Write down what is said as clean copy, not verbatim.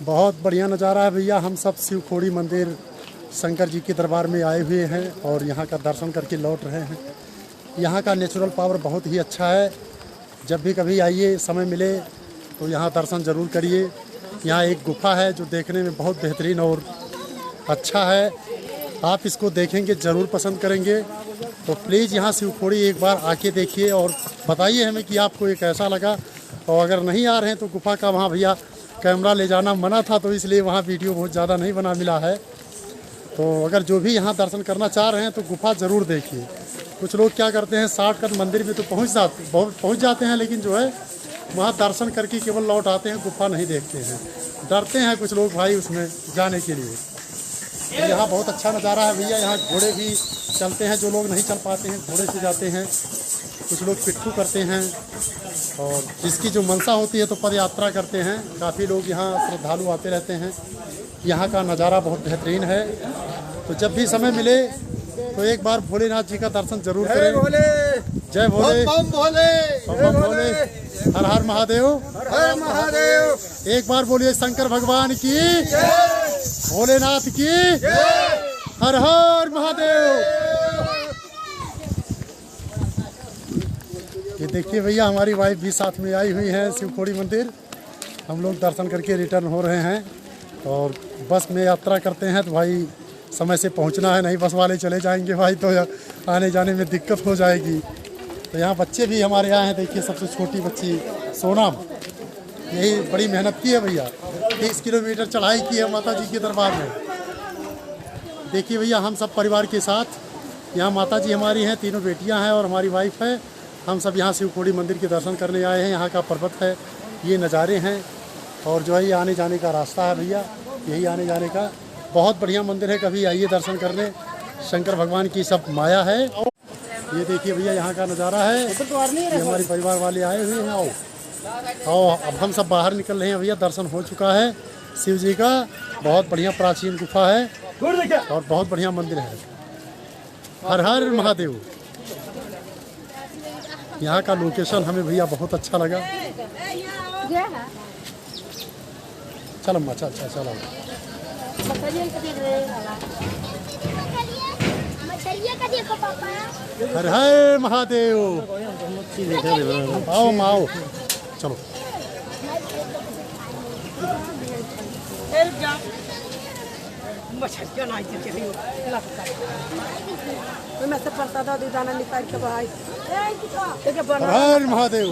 बहुत बढ़िया नज़ारा है भैया। हम सब शिवखोड़ी मंदिर शंकर जी के दरबार में आए हुए हैं और यहाँ का दर्शन करके लौट रहे हैं। यहाँ का नेचुरल पावर बहुत ही अच्छा है। जब भी कभी आइए, समय मिले तो यहाँ दर्शन ज़रूर करिए। यहाँ एक गुफा है जो देखने में बहुत बेहतरीन और अच्छा है। आप इसको देखेंगे ज़रूर पसंद करेंगे। तो प्लीज़ यहाँ शिवखोड़ी एक बार आके देखिए और बताइए हमें कि आपको ये कैसा लगा। और अगर नहीं आ रहे हैं तो गुफा का वहाँ भैया कैमरा ले जाना मना था, तो इसलिए वहाँ वीडियो बहुत ज़्यादा नहीं बना मिला है। तो अगर जो भी यहाँ दर्शन करना चाह रहे हैं तो गुफा ज़रूर देखिए। कुछ लोग क्या करते हैं, शॉर्टकट मंदिर में तो पहुँच जाते हैं, लेकिन जो है वहाँ दर्शन करके केवल लौट आते हैं, गुफा नहीं देखते हैं। डरते हैं कुछ लोग भाई उसमें जाने के लिए। तो यहाँ बहुत अच्छा नज़ारा है भैया। यहाँ घोड़े भी चलते हैं, जो लोग नहीं चल पाते हैं घोड़े से जाते हैं। कुछ लोग पिट्ठू करते हैं और जिसकी जो मनसा होती है तो पद यात्रा करते हैं। काफ़ी लोग यहाँ श्रद्धालु आते रहते हैं। यहाँ का नज़ारा बहुत बेहतरीन है। तो जब भी समय मिले तो एक बार भोलेनाथ जी का दर्शन जरूर करें। जय भोले, बम भोले, बम भोले, हर हर महादेव, हर महादेव। एक बार बोलिए शंकर भगवान की, भोलेनाथ की, हर हर महादेव। ये देखिए भैया, हमारी वाइफ भी साथ में आई हुई है शिवखोड़ी मंदिर। हम लोग दर्शन करके रिटर्न हो रहे हैं और बस में यात्रा करते हैं तो भाई समय से पहुंचना है, नहीं बस वाले चले जाएंगे भाई तो आने जाने में दिक्कत हो जाएगी। तो यहाँ बच्चे भी हमारे यहाँ हैं। देखिए सबसे छोटी बच्ची सोनम, यही बड़ी मेहनत की है भैया। 30 किलोमीटर चढ़ाई की है माता जी के दरबार में। देखिए भैया, हम सब परिवार के साथ यहाँ माता जी हमारी हैं, तीनों बेटियाँ हैं और हमारी वाइफ है। हम सब यहाँ शिवखोड़ी मंदिर के दर्शन करने आए हैं। यहाँ का पर्वत है, ये नज़ारे हैं और जो है ये आने जाने का रास्ता है भैया, यही आने जाने का। बहुत बढ़िया मंदिर है, कभी आइए दर्शन करने। शंकर भगवान की सब माया है। ये देखिए भैया, यहाँ का नज़ारा है। ये हमारे परिवार वाले आए हुए हैं। आओ अब हम सब बाहर निकल रहे हैं भैया। दर्शन हो चुका है शिव जी का। बहुत बढ़िया प्राचीन गुफा है और बहुत बढ़िया मंदिर है। हर हर महादेव। यहाँ का लोकेशन हमें भैया बहुत अच्छा लगा। चलो अच्छा अच्छा चलो। हर हर महादेव। आओ आओ चलो। हर हर महादेव।